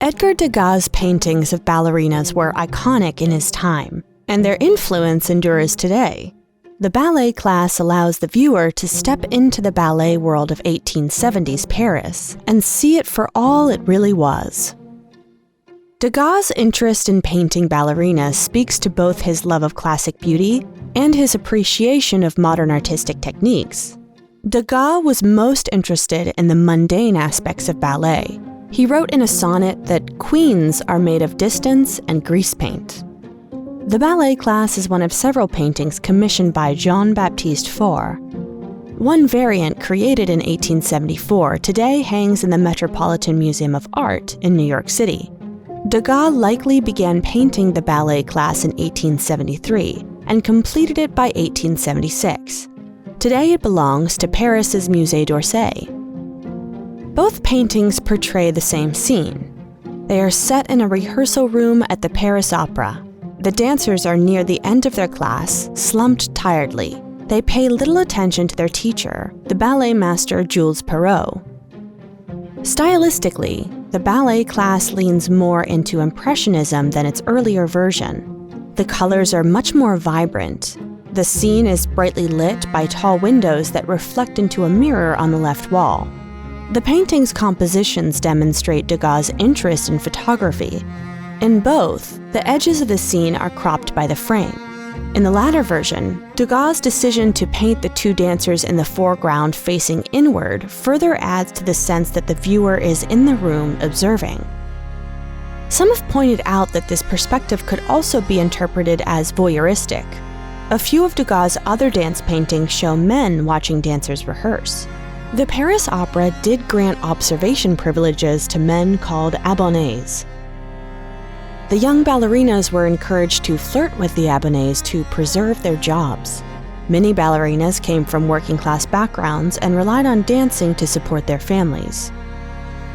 Edgar Degas' paintings of ballerinas were iconic in his time, and their influence endures today. The Ballet Class allows the viewer to step into the ballet world of 1870s Paris and see it for all it really was. Degas' interest in painting ballerinas speaks to both his love of classic beauty and his appreciation of modern artistic techniques. Degas was most interested in the mundane aspects of ballet. He wrote in a sonnet that queens are made of distance and grease paint. The Ballet Class is one of several paintings commissioned by Jean-Baptiste Faure. One variant, created in 1874, today hangs in the Metropolitan Museum of Art in New York City. Degas likely began painting the Ballet Class in 1873 and completed it by 1876. Today it belongs to Paris's Musée d'Orsay. Both paintings portray the same scene. They are set in a rehearsal room at the Paris Opera. The dancers are near the end of their class, slumped tiredly. They pay little attention to their teacher, the ballet master Jules Perrault. Stylistically, the Ballet Class leans more into Impressionism than its earlier version. The colors are much more vibrant. The scene is brightly lit by tall windows that reflect into a mirror on the left wall. The painting's compositions demonstrate Degas' interest in photography. In both, the edges of the scene are cropped by the frame. In the latter version, Degas' decision to paint the two dancers in the foreground facing inward further adds to the sense that the viewer is in the room observing. Some have pointed out that this perspective could also be interpreted as voyeuristic. A few of Degas' other dance paintings show men watching dancers rehearse. The Paris Opera did grant observation privileges to men called abonnés. The young ballerinas were encouraged to flirt with the abonnés to preserve their jobs. Many ballerinas came from working-class backgrounds and relied on dancing to support their families.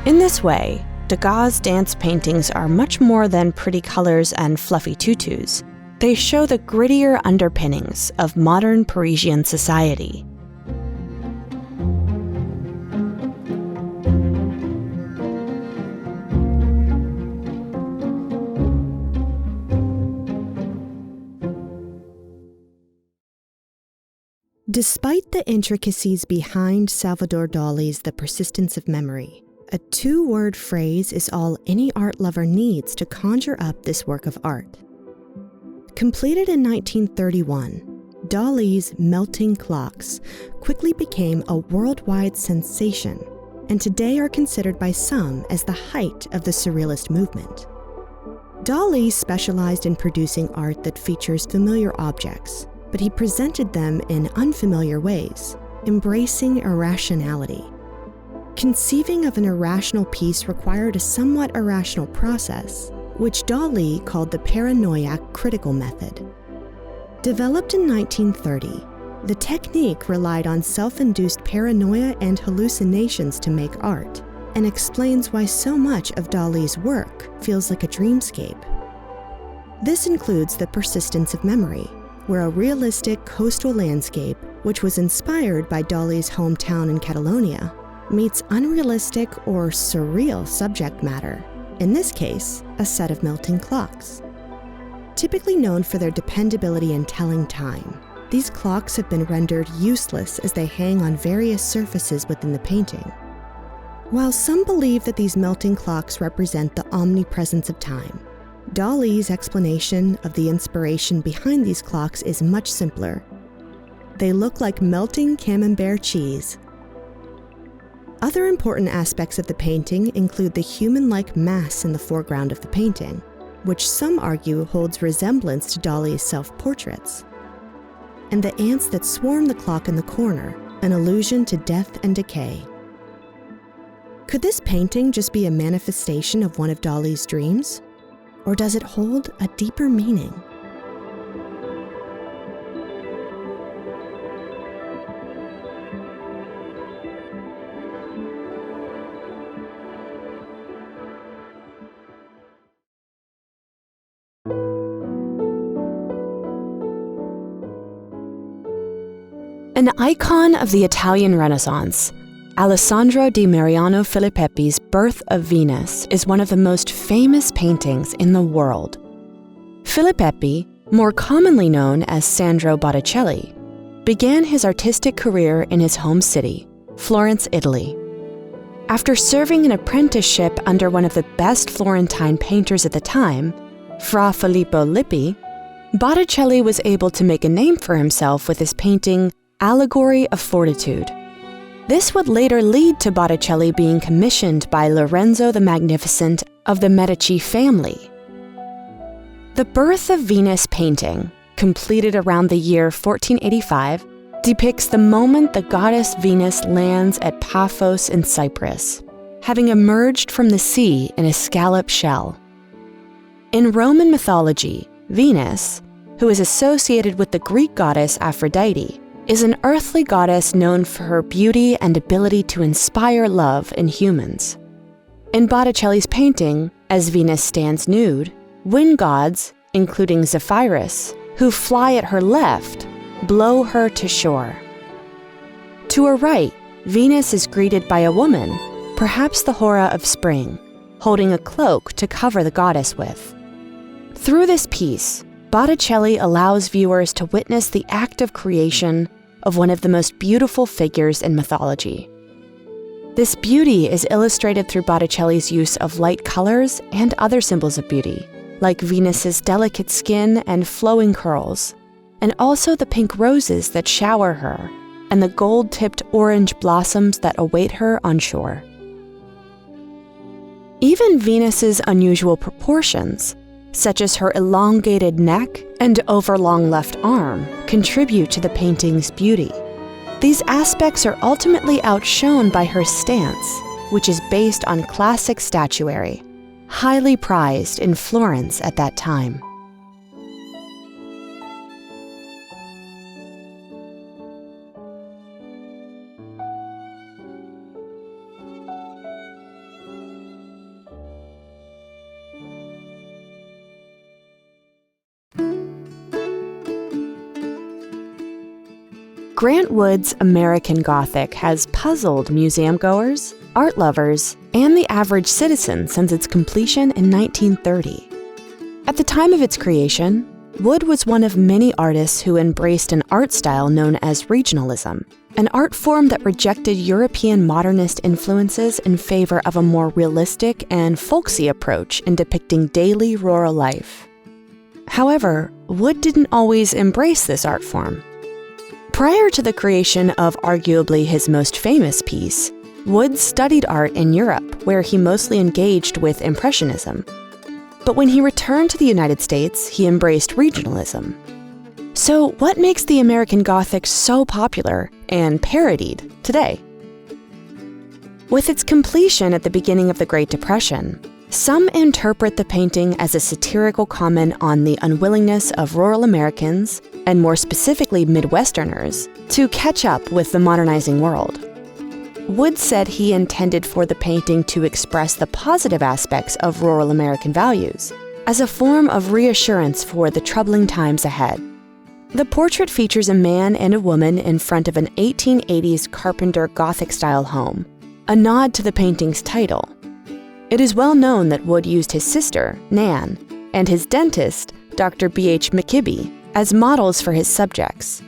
In this way, Degas' dance paintings are much more than pretty colors and fluffy tutus. They show the grittier underpinnings of modern Parisian society. Despite the intricacies behind Salvador Dalí's The Persistence of Memory, a two-word phrase is all any art lover needs to conjure up this work of art. Completed in 1931, Dalí's Melting Clocks quickly became a worldwide sensation, and today are considered by some as the height of the Surrealist movement. Dalí specialized in producing art that features familiar objects, but he presented them in unfamiliar ways, embracing irrationality. Conceiving of an irrational piece required a somewhat irrational process, which Dalí called the paranoiac critical method. Developed in 1930, the technique relied on self-induced paranoia and hallucinations to make art, and explains why so much of Dalí's work feels like a dreamscape. This includes The Persistence of Memory, where a realistic coastal landscape, which was inspired by Dalí's hometown in Catalonia, meets unrealistic or surreal subject matter, in this case, a set of melting clocks. Typically known for their dependability in telling time, these clocks have been rendered useless as they hang on various surfaces within the painting. While some believe that these melting clocks represent the omnipresence of time, Dalí's explanation of the inspiration behind these clocks is much simpler. They look like melting camembert cheese. Other important aspects of the painting include the human-like mass in the foreground of the painting, which some argue holds resemblance to Dalí's self-portraits, and the ants that swarm the clock in the corner, an allusion to death and decay. Could this painting just be a manifestation of one of Dalí's dreams? Or does it hold a deeper meaning? An icon of the Italian Renaissance, Alessandro di Mariano Filippi's Birth of Venus is one of the most famous paintings in the world. Filippo, more commonly known as Sandro Botticelli, began his artistic career in his home city, Florence, Italy. After serving an apprenticeship under one of the best Florentine painters at the time, Fra Filippo Lippi, Botticelli was able to make a name for himself with his painting Allegory of Fortitude. This would later lead to Botticelli being commissioned by Lorenzo the Magnificent of the Medici family. The Birth of Venus painting, completed around the year 1485, depicts the moment the goddess Venus lands at Paphos in Cyprus, having emerged from the sea in a scallop shell. In Roman mythology, Venus, who is associated with the Greek goddess Aphrodite, is an earthly goddess known for her beauty and ability to inspire love in humans. In Botticelli's painting, as Venus stands nude, wind gods, including Zephyrus, who fly at her left, blow her to shore. To her right, Venus is greeted by a woman, perhaps the Hora of spring, holding a cloak to cover the goddess with. Through this piece, Botticelli allows viewers to witness the act of creation of one of the most beautiful figures in mythology. This beauty is illustrated through Botticelli's use of light colors and other symbols of beauty, like Venus's delicate skin and flowing curls, and also the pink roses that shower her and the gold-tipped orange blossoms that await her on shore. Even Venus's unusual proportions, such as her elongated neck and overlong left arm, contribute to the painting's beauty. These aspects are ultimately outshone by her stance, which is based on classic statuary, highly prized in Florence at that time. Grant Wood's American Gothic has puzzled museum-goers, art lovers, and the average citizen since its completion in 1930. At the time of its creation, Wood was one of many artists who embraced an art style known as regionalism, an art form that rejected European modernist influences in favor of a more realistic and folksy approach in depicting daily rural life. However, Wood didn't always embrace this art form. Prior to the creation of arguably his most famous piece, Wood studied art in Europe, where he mostly engaged with Impressionism. But when he returned to the United States, he embraced regionalism. So what makes the American Gothic so popular and parodied today? With its completion at the beginning of the Great Depression, some interpret the painting as a satirical comment on the unwillingness of rural Americans, and more specifically Midwesterners, to catch up with the modernizing world. Wood said he intended for the painting to express the positive aspects of rural American values, as a form of reassurance for the troubling times ahead. The portrait features a man and a woman in front of an 1880s Carpenter Gothic-style home, a nod to the painting's title. It is well known that Wood used his sister, Nan, and his dentist, Dr. B.H. McKibbe, as models for his subjects.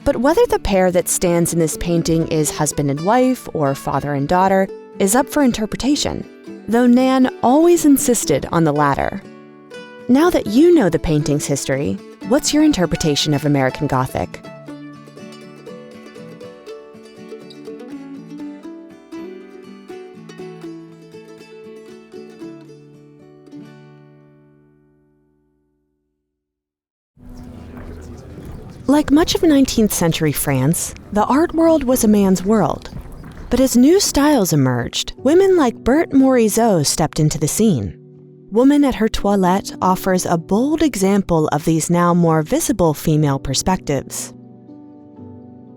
But whether the pair that stands in this painting is husband and wife or father and daughter is up for interpretation, though Nan always insisted on the latter. Now that you know the painting's history, what's your interpretation of American Gothic? Like much of 19th century France, the art world was a man's world. But as new styles emerged, women like Berthe Morisot stepped into the scene. Woman at Her Toilette offers a bold example of these now more visible female perspectives.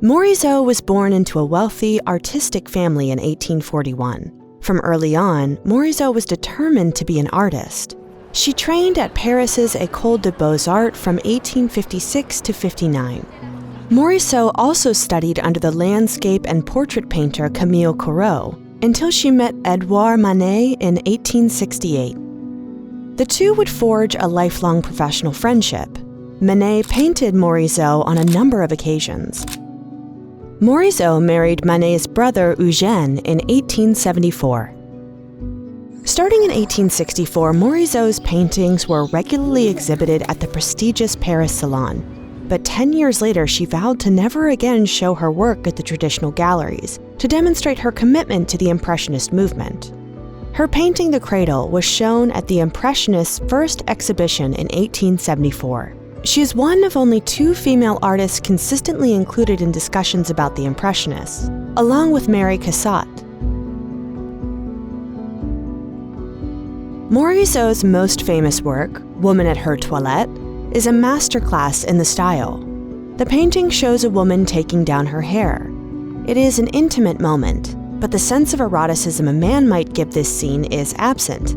Morisot was born into a wealthy, artistic family in 1841. From early on, Morisot was determined to be an artist. She trained at Paris's École des Beaux-Arts from 1856 to 59. Morisot also studied under the landscape and portrait painter Camille Corot, until she met Edouard Manet in 1868. The two would forge a lifelong professional friendship. Manet painted Morisot on a number of occasions. Morisot married Manet's brother Eugène in 1874. Starting in 1864, Morisot's paintings were regularly exhibited at the prestigious Paris Salon, but 10 years later she vowed to never again show her work at the traditional galleries, to demonstrate her commitment to the Impressionist movement. Her painting The Cradle was shown at the Impressionists' first exhibition in 1874. She is one of only 2 female artists consistently included in discussions about the Impressionists, along with Mary Cassatt. Morisot's most famous work, Woman at Her Toilette, is a masterclass in the style. The painting shows a woman taking down her hair. It is an intimate moment, but the sense of eroticism a man might give this scene is absent.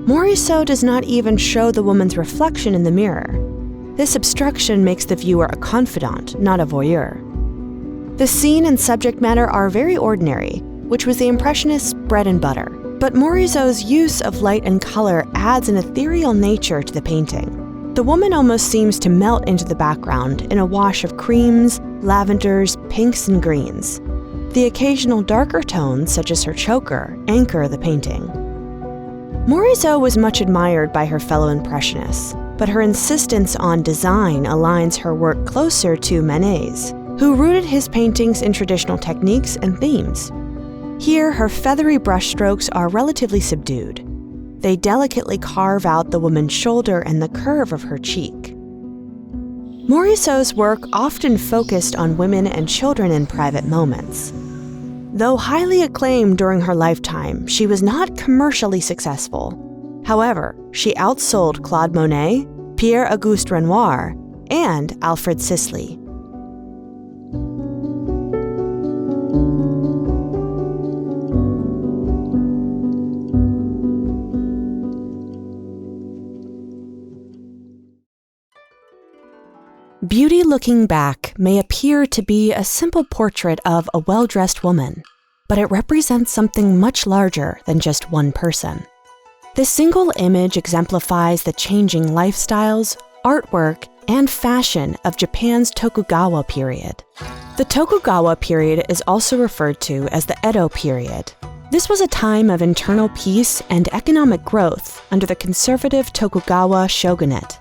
Morisot does not even show the woman's reflection in the mirror. This obstruction makes the viewer a confidant, not a voyeur. The scene and subject matter are very ordinary, which was the Impressionists' bread and butter. But Morisot's use of light and color adds an ethereal nature to the painting. The woman almost seems to melt into the background in a wash of creams, lavenders, pinks, and greens. The occasional darker tones, such as her choker, anchor the painting. Morisot was much admired by her fellow Impressionists, but her insistence on design aligns her work closer to Manet's, who rooted his paintings in traditional techniques and themes. Here, her feathery brushstrokes are relatively subdued. They delicately carve out the woman's shoulder and the curve of her cheek. Morisot's work often focused on women and children in private moments. Though highly acclaimed during her lifetime, she was not commercially successful. However, she outsold Claude Monet, Pierre-Auguste Renoir, and Alfred Sisley. Beauty looking back may appear to be a simple portrait of a well-dressed woman, but it represents something much larger than just one person. This single image exemplifies the changing lifestyles, artwork, and fashion of Japan's Tokugawa period. The Tokugawa period is also referred to as the Edo period. This was a time of internal peace and economic growth under the conservative Tokugawa shogunate.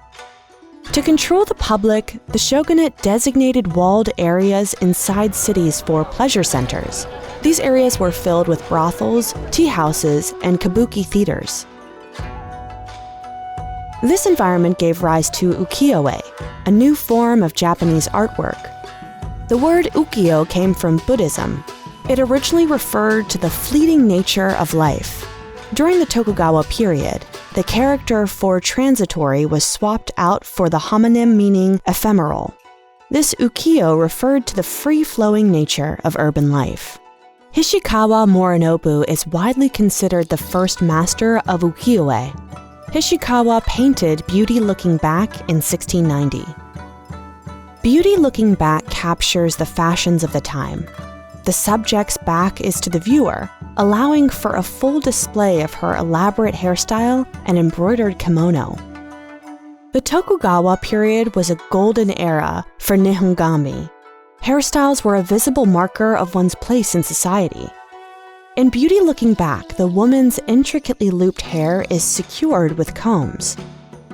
To control the public, the shogunate designated walled areas inside cities for pleasure centers. These areas were filled with brothels, tea houses, and kabuki theaters. This environment gave rise to ukiyo-e, a new form of Japanese artwork. The word ukiyo came from Buddhism. It originally referred to the fleeting nature of life. During the Tokugawa period, the character for transitory was swapped out for the homonym meaning ephemeral. This ukiyo referred to the free-flowing nature of urban life. Hishikawa Morinobu is widely considered the first master of ukiyo-e. Hishikawa painted Beauty Looking Back in 1690. Beauty Looking Back captures the fashions of the time. The subject's back is to the viewer, allowing for a full display of her elaborate hairstyle and embroidered kimono. The Tokugawa period was a golden era for Nihongami. Hairstyles were a visible marker of one's place in society. In Beauty Looking Back, the woman's intricately looped hair is secured with combs.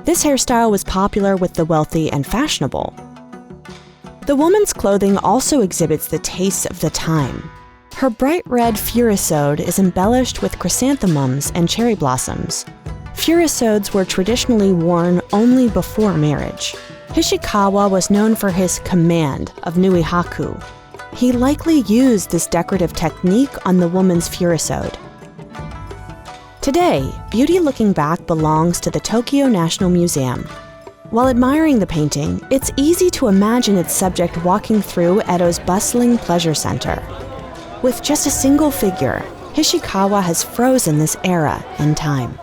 This hairstyle was popular with the wealthy and fashionable. The woman's clothing also exhibits the tastes of the time. Her bright red furisode is embellished with chrysanthemums and cherry blossoms. Furisodes were traditionally worn only before marriage. Hishikawa was known for his command of nuihaku. He likely used this decorative technique on the woman's furisode. Today, Beauty Looking Back belongs to the Tokyo National Museum. While admiring the painting, it's easy to imagine its subject walking through Edo's bustling pleasure center. With just a single figure, Hishikawa has frozen this era in time.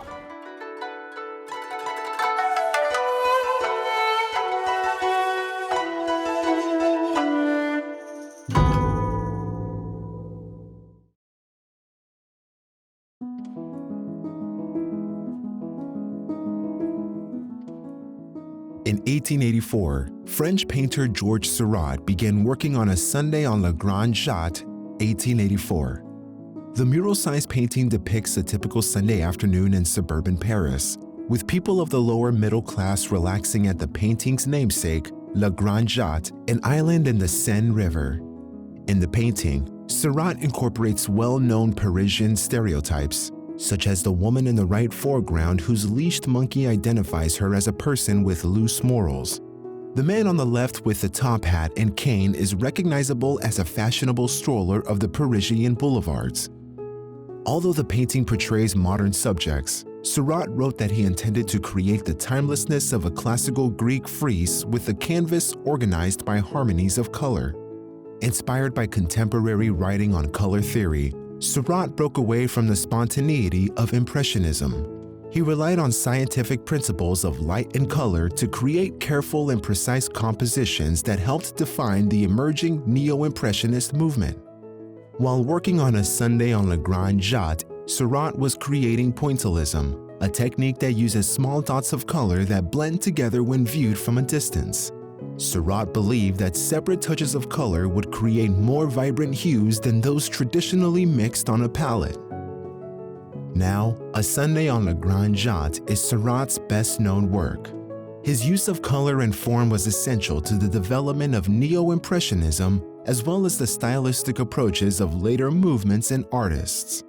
In 1884, French painter Georges Seurat began working on a Sunday on la Grande Jatte, 1884. The mural-sized painting depicts a typical Sunday afternoon in suburban Paris, with people of the lower middle class relaxing at the painting's namesake, La Grande Jatte, an island in the Seine River. In the painting, Seurat incorporates well-known Parisian stereotypes, such as the woman in the right foreground whose leashed monkey identifies her as a person with loose morals. The man on the left with the top hat and cane is recognizable as a fashionable stroller of the Parisian boulevards. Although the painting portrays modern subjects, Seurat wrote that he intended to create the timelessness of a classical Greek frieze with a canvas organized by harmonies of color. Inspired by contemporary writing on color theory, Seurat broke away from the spontaneity of Impressionism. He relied on scientific principles of light and color to create careful and precise compositions that helped define the emerging Neo-Impressionist movement. While working on a Sunday on la Grande Jatte, Seurat was creating pointillism, a technique that uses small dots of color that blend together when viewed from a distance. Seurat believed that separate touches of color would create more vibrant hues than those traditionally mixed on a palette. Now, A Sunday on la Grande Jatte is Seurat's best-known work. His use of color and form was essential to the development of Neo-Impressionism as well as the stylistic approaches of later movements and artists.